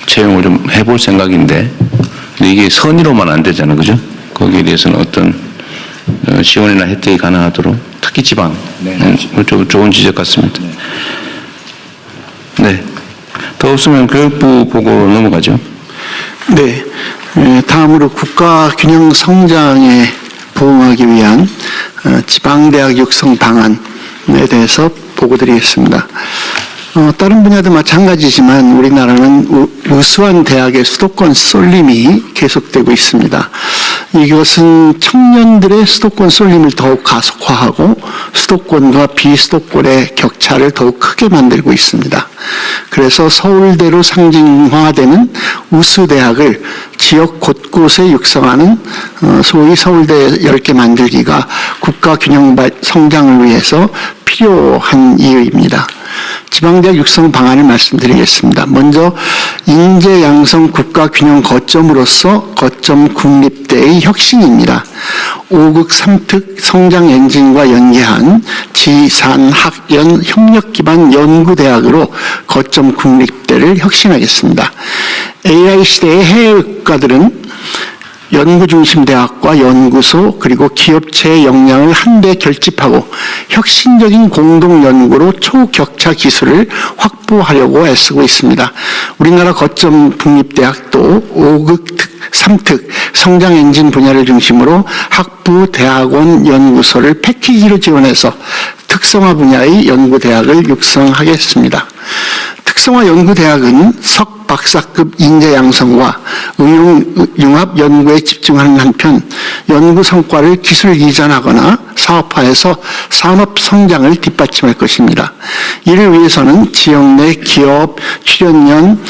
채용을 좀 해볼 생각인데, 근데 이게 선의로만 안 되잖아요, 그죠? 거기에 대해서는 어떤 지원이나 혜택이 가능하도록, 특히 지방. 좀 좋은 지적 같습니다. 네. 더 없으면 교육부 보고 넘어가죠. 네. 다음으로 국가 균형 성장에 부응하기 위한 지방대학 육성 방안에 대해서 보고드리겠습니다. 다른 분야도 마찬가지지만 우리나라는 우수한 대학의 수도권 쏠림이 계속되고 있습니다. 이것은 청년들의 수도권 쏠림을 더욱 가속화하고 수도권과 비수도권의 격차를 더욱 크게 만들고 있습니다. 그래서 서울대로 상징화되는 우수대학을 지역 곳곳에 육성하는 소위 서울대 10개 만들기가 국가 균형 성장을 위해서 필요한 이유입니다. 지방대학 육성 방안을 말씀드리겠습니다. 먼저 인재 양성 국가 균형 거점으로서 거점 국립대의 혁신입니다. 5극 3특 성장 엔진과 연계한 지산 학연 협력 기반 연구대학으로 거점 국립대를 혁신하겠습니다. AI 시대의 해외 국가들은 연구 중심 대학과 연구소 그리고 기업체의 역량을 한데 결집하고 혁신적인 공동 연구로 초격차 기술을 확보하려고 애쓰고 있습니다. 우리나라 거점 국립대학도 5극 3특 성장 엔진 분야를 중심으로 학부, 대학원, 연구소를 패키지로 지원해서 특성화 분야의 연구대학을 육성하겠습니다. 특성화 연구대학은 석 박사급 인재 양성과 응용 융합 연구에 집중하는 한편 연구 성과를 기술 이전하거나 사업화해서 산업 성장을 뒷받침할 것입니다. 이를 위해서는 지역 내 기업, 출연연,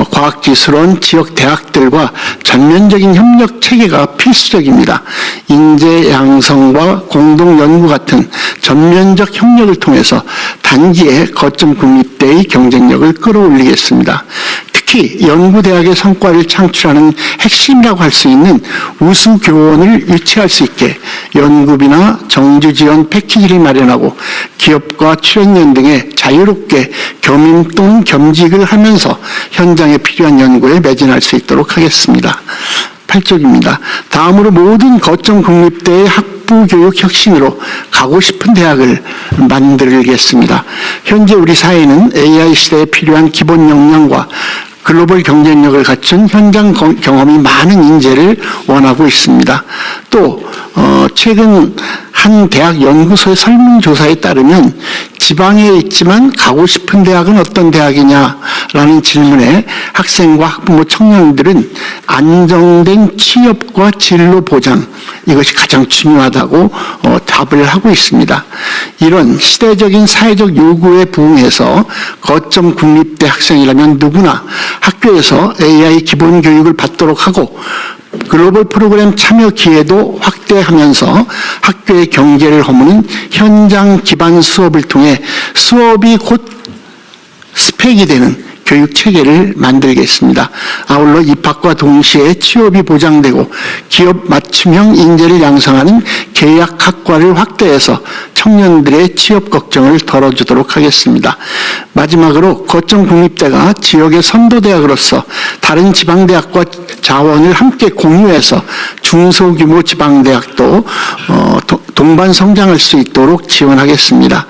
과학기술원, 지역 대학들과 전면적인 협력 체계가 필수적입니다. 인재 양성과 공동 연구 같은 전면적 협력을 통해서 단기에 거점 국립대의 경쟁력을 끌어올리겠습니다. 특히 연구대학의 성과를 창출하는 핵심이라고 할 수 있는 우수 교원을 유치할 수 있게 연구비나 정주 지원 패키지를 마련하고 기업과 출연연 등에 자유롭게 겸임 또는 겸직을 하면서 현장에 필요한 연구에 매진할 수 있도록 하겠습니다. 8쪽입니다. 다음으로 모든 거점 국립대의 학부 교육 혁신으로 가고 싶은 대학을 만들겠습니다. 현재 우리 사회는 AI 시대에 필요한 기본 역량과 글로벌 경쟁력을 갖춘 현장 경험이 많은 인재를 원하고 있습니다. 또 최근 한 대학 연구소의 설문조사에 따르면 지방에 있지만 가고 싶은 대학은 어떤 대학이냐라는 질문에 학생과 학부모 청년들은 안정된 취업과 진로 보장 이것이 가장 중요하다고 답을 하고 있습니다. 이런 시대적인 사회적 요구에 부응해서 거점 국립대 학생이라면 누구나 학교에서 AI 기본 교육을 받도록 하고 글로벌 프로그램 참여 기회도 확대하면서 학교의 경제를 허무는 현장 기반 수업을 통해 수업이 곧 스펙이 되는 교육 체계를 만들겠습니다. 아울러 입학과 동시에 취업이 보장되고 기업 맞춤형 인재를 양성하는 계약학과를 확대해서 청년들의 취업 걱정을 덜어주도록 하겠습니다. 마지막으로 거점 국립대가 지역의 선도대학으로서 다른 지방대학과 자원을 함께 공유해서 중소규모 지방대학도 동반 성장할 수 있도록 지원하겠습니다.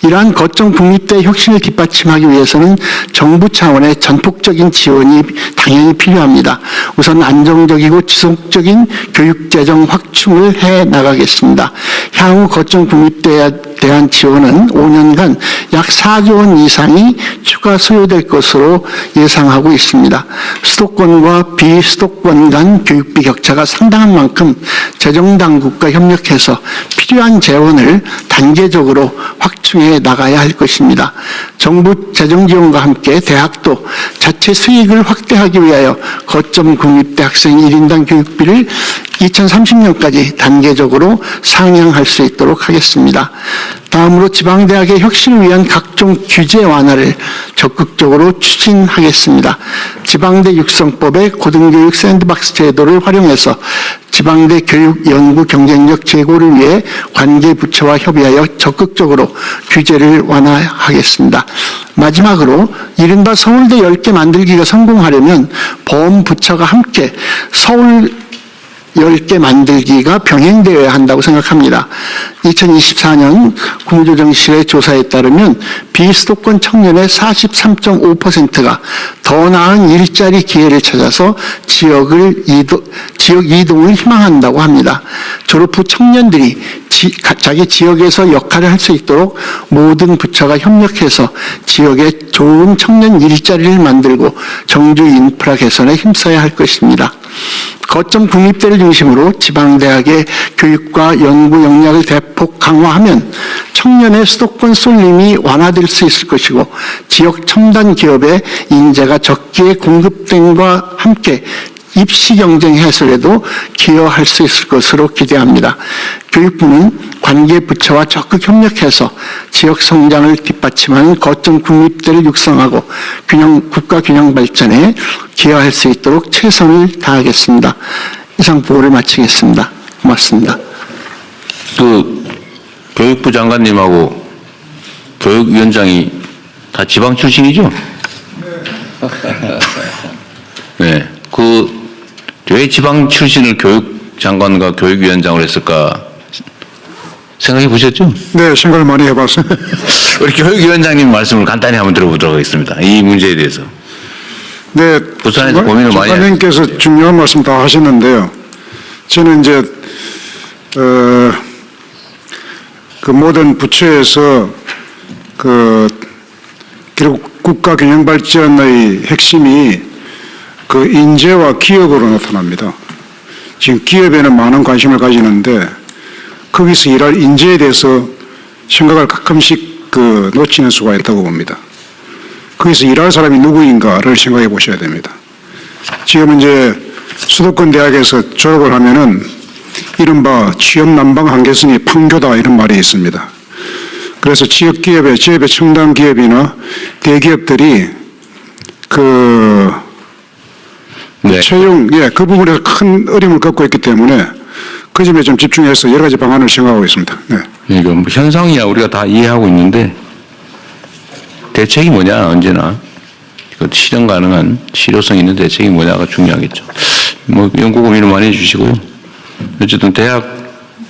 이러한 거점 국립대 혁신을 뒷받침하기 위해서는 정부 차원의 전폭적인 지원이 당연히 필요합니다. 우선 안정적이고 지속적인 교육재정 확충을 해 나가겠습니다. 향후 거점 국립대에 대한 지원은 5년간 약 4조 원 이상이 추가 소요될 것으로 예상하고 있습니다. 수도권과 비수도권 간 교육비 격차가 상당한 만큼 재정당국과 협력해서 필요한 재원을 단계적으로 확충해 나가야 할 것입니다. 정부 재정지원과 함께 대학도 자체 수익을 확대하기 위하여 거점 국립대 학생 1인당 교육비를 2030년까지 단계적으로 상향할 수 있도록 하겠습니다. 다음으로 지방대학의 혁신을 위한 각종 규제 완화를 적극적으로 추진하겠습니다. 지방대 육성법의 고등교육 샌드박스 제도를 활용해서 지방대 교육, 연구 경쟁력 제고를 위해 관계부처와 협의하여 적극적으로 규제를 완화하겠습니다. 마지막으로 이른바 서울대 10개 만들기가 성공하려면 보험부처가 함께 서울 10개 만들기가 병행되어야 한다고 생각합니다. 2024년 국무조정실의 조사에 따르면 비수도권 청년의 43.5%가 더 나은 일자리 기회를 찾아서 지역 이동을 희망한다고 합니다. 졸업 후 청년들이 자기 지역에서 역할을 할 수 있도록 모든 부처가 협력해서 지역에 좋은 청년 일자리를 만들고 정주 인프라 개선에 힘써야 할 것입니다. 거점 국립대를 중심으로 지방대학의 교육과 연구 역량을 대폭 강화하면 청년의 수도권 쏠림이 완화될 수 있을 것이고 지역 첨단 기업의 인재가 적기에 공급됨과 함께 입시 경쟁 해소에도 기여할 수 있을 것으로 기대합니다. 교육부는 관계 부처와 적극 협력해서 지역 성장을 뒷받침하는 거점 국립대를 육성하고 국가 균형 발전에 기여할 수 있도록 최선을 다하겠습니다. 이상 보고를 마치겠습니다. 고맙습니다. 교육부 장관님하고 교육위원장이 다 지방 출신이죠? 네. 왜 지방 출신을 교육장관과 교육위원장을 했을까 생각해 보셨죠? 네, 생각을 많이 해봤습니다. 우리 교육위원장님 말씀을 간단히 한번 들어보도록 하겠습니다. 이 문제에 대해서. 네, 부산에서 고민을 많이 장관님께서 중요한 말씀 다 하셨는데요. 저는 이제 그 모든 부처에서 결국 국가 균형 발전의 핵심이 그 인재와 기업으로 나타납니다. 지금 기업에는 많은 관심을 가지는데 거기서 일할 인재에 대해서 생각을 가끔씩 놓치는 수가 있다고 봅니다. 거기서 일할 사람이 누구인가를 생각해 보셔야 됩니다. 지금 이제 수도권 대학에서 졸업을 하면은 이른바 취업 난방 한계선이 판교다 이런 말이 있습니다. 그래서 지역 기업의 첨단 기업이나 대기업들이 네. 채용, 그 부분에서 큰 어려움을 겪고 있기 때문에 그 점에 좀 집중해서 여러 가지 방안을 생각하고 있습니다. 네. 이거 뭐 현상이야 우리가 다 이해하고 있는데 대책이 뭐냐 언제나 실현 가능한 실효성 있는 대책이 뭐냐가 중요하겠죠. 뭐 연구 고민을 많이 해주시고요. 어쨌든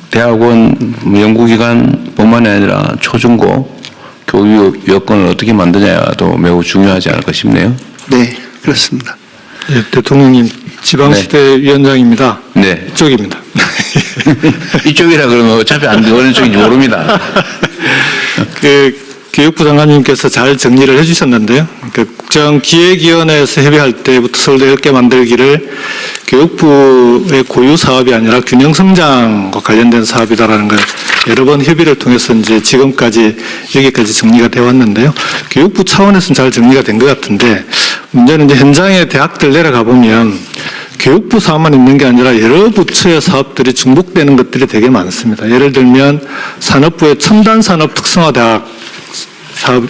대학원 연구기관뿐만이 아니라 초중고 교육 여건을 어떻게 만드냐도 매우 중요하지 않을까 싶네요. 네, 그렇습니다. 네, 대통령님 지방시대 위원장입니다. 네. 이쪽입니다. 이쪽이라 그러면 어차피 안 돼. 어느 쪽인지 모릅니다. 교육부 장관님께서 잘 정리를 해주셨는데요. 국정기획위원회에서 협의할 때부터 서울대 10개 만들기를 교육부의 고유 사업이 아니라 균형성장과 관련된 사업이다라는 걸 여러 번 협의를 통해서 이제 지금까지 여기까지 정리가 되어 왔는데요. 교육부 차원에서는 잘 정리가 된 것 같은데 문제는 이제 현장에 대학들 내려가 보면 교육부 사업만 있는 게 아니라 여러 부처의 사업들이 중복되는 것들이 되게 많습니다. 예를 들면 산업부의 첨단산업 특성화대학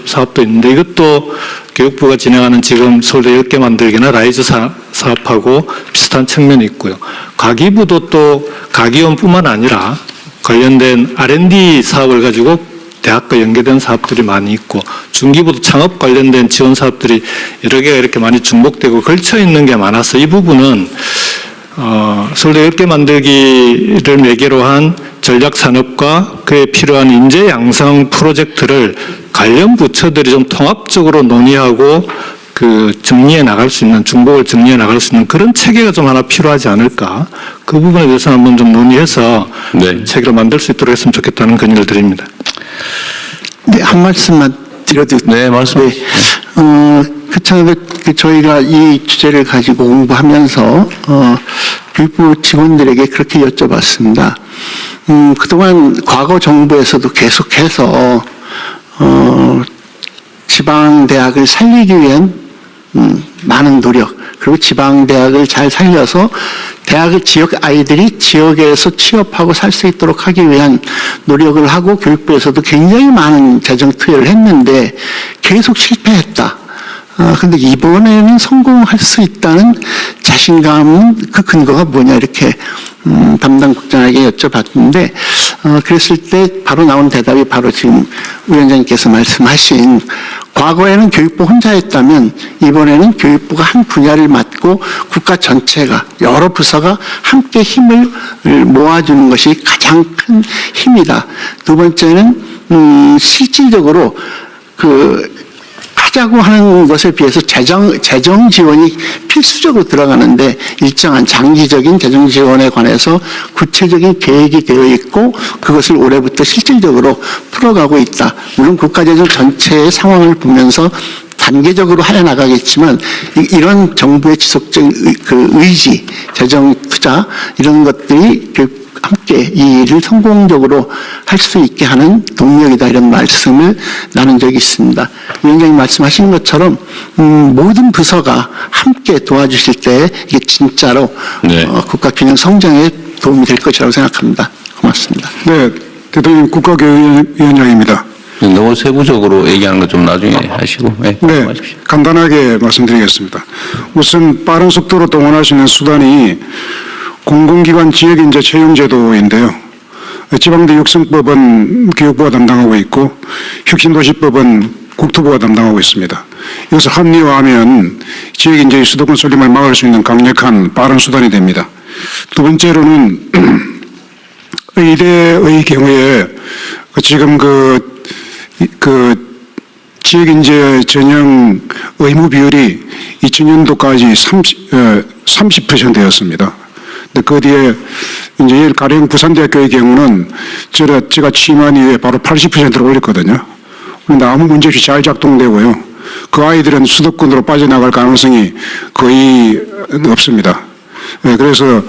사업도 있는데 이것도 교육부가 진행하는 지금 서울대 10개 만들기나 라이즈 사업하고 비슷한 측면이 있고요. 가기부도 또 가기원뿐만 아니라 관련된 R&D 사업을 가지고 대학과 연계된 사업들이 많이 있고 중기부도 창업 관련된 지원 사업들이 여러 개가 이렇게 많이 중복되고 걸쳐 있는 게 많아서 이 부분은 서울대 10개 만들기를 매개로 한 전략산업과 그에 필요한 인재 양성 프로젝트를 관련 부처들이 좀 통합적으로 논의하고 정리해 나갈 수 있는, 중복을 정리해 나갈 수 있는 그런 체계가 좀 하나 필요하지 않을까. 그 부분에 대해서 한번 좀 논의해서 네. 체계를 만들 수 있도록 했으면 좋겠다는 건의를 드립니다. 네, 한 말씀만 드려도. 네, 말씀하세요. 저희가 이 주제를 가지고 공부하면서, 교육부 직원들에게 그렇게 여쭤봤습니다. 그동안 과거 정부에서도 계속해서, 지방대학을 살리기 위한, 많은 노력, 그리고 지방대학을 잘 살려서 지역 아이들이 지역에서 취업하고 살 수 있도록 하기 위한 노력을 하고 교육부에서도 굉장히 많은 재정 투여를 했는데 계속 실패했다. 근데 이번에는 성공할 수 있다는 자신감 그 근거가 뭐냐 이렇게 담당 국장에게 여쭤봤는데 그랬을 때 바로 나온 대답이 바로 지금 위원장님께서 말씀하신 과거에는 교육부 혼자 했다면 이번에는 교육부가 한 분야를 맡고 국가 전체가 여러 부서가 함께 힘을 모아주는 것이 가장 큰 힘이다. 두 번째는 실질적으로 하자고 하는 것에 비해서 재정 지원이 필수적으로 들어가는데 일정한 장기적인 재정 지원에 관해서 구체적인 계획이 되어 있고 그것을 올해부터 실질적으로 풀어가고 있다. 물론 국가재정 전체의 상황을 보면서 단계적으로 해 나가겠지만 이런 정부의 지속적인 의지, 재정 투자 이런 것들이 함께 이 일을 성공적으로 할 수 있게 하는 동력이다 이런 말씀을 나눈 적이 있습니다. 위원장님 말씀하신 것처럼 모든 부서가 함께 도와주실 때 이게 진짜로 네. 국가 균형 성장에 도움이 될 것이라고 생각합니다. 고맙습니다. 네, 대통령 국가교육위원장입니다. 너무 세부적으로 얘기하는 거 좀 나중에 하시고. 네. 네, 말씀하십시오. 간단하게 말씀드리겠습니다. 우선 빠른 속도로 동원할 수 있는 수단이 공공기관 지역인재 채용제도인데요. 지방대 육성법은 교육부가 담당하고 있고 혁신도시법은 국토부가 담당하고 있습니다. 이것을 합리화하면 지역인재의 수도권 쏠림을 막을 수 있는 강력한 빠른 수단이 됩니다. 두 번째로는 의대의 경우에 지금 지역인재 전형 의무 비율이 2000년도까지 30%였습니다. 근데 그 뒤에 이제 가령 부산대학교의 경우는 제가 취임한 이후에 바로 80%로 올렸거든요. 그런데 아무 문제 없이 잘 작동되고요. 그 아이들은 수도권으로 빠져나갈 가능성이 거의 없습니다. 네, 그래서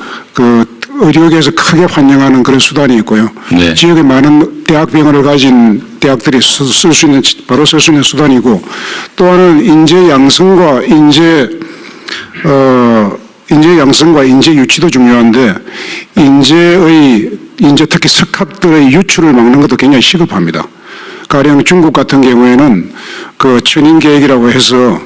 의료계에서 크게 환영하는 그런 수단이 있고요. 네. 지역에 많은 대학병원을 가진 대학들이 바로 쓸 수 있는 수단이고 또 하나는 인재 양성과 인재 양성과 유치도 중요한데 인재 특히 석학들의 유출을 막는 것도 굉장히 시급합니다. 가령 중국 같은 경우에는 천인 계획이라고 해서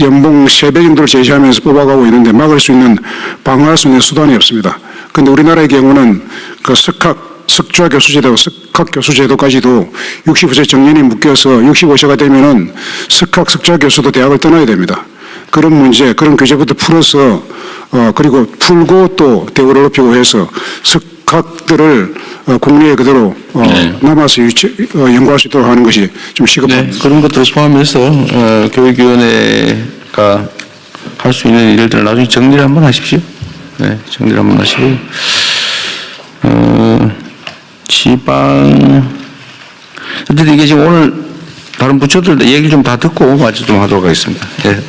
연봉 3배 정도를 제시하면서 뽑아가고 있는데 방어할 수 있는 수단이 없습니다. 그런데 우리나라의 경우는 석좌 교수제도, 석학 교수제도까지도 65세 정년이 묶여서 65세가 되면은 석좌 교수도 대학을 떠나야 됩니다. 그런 문제, 그런 규제부터 풀어서 그리고 풀고 또 대우를 높이고 해서 석학들을 국내에 그대로 네. 남아서 연구할 수 있도록 하는 것이 좀 시급합니다. 네, 그런 것들을 포함해서 교육위원회가 할 수 있는 일들을 나중에 정리를 한번 하십시오. 네, 정리를 한번 하시고 지방 어쨌든 이게 지금 오늘 다른 부처들 얘기를 좀 다 듣고 마저 좀 하도록 하겠습니다. 네.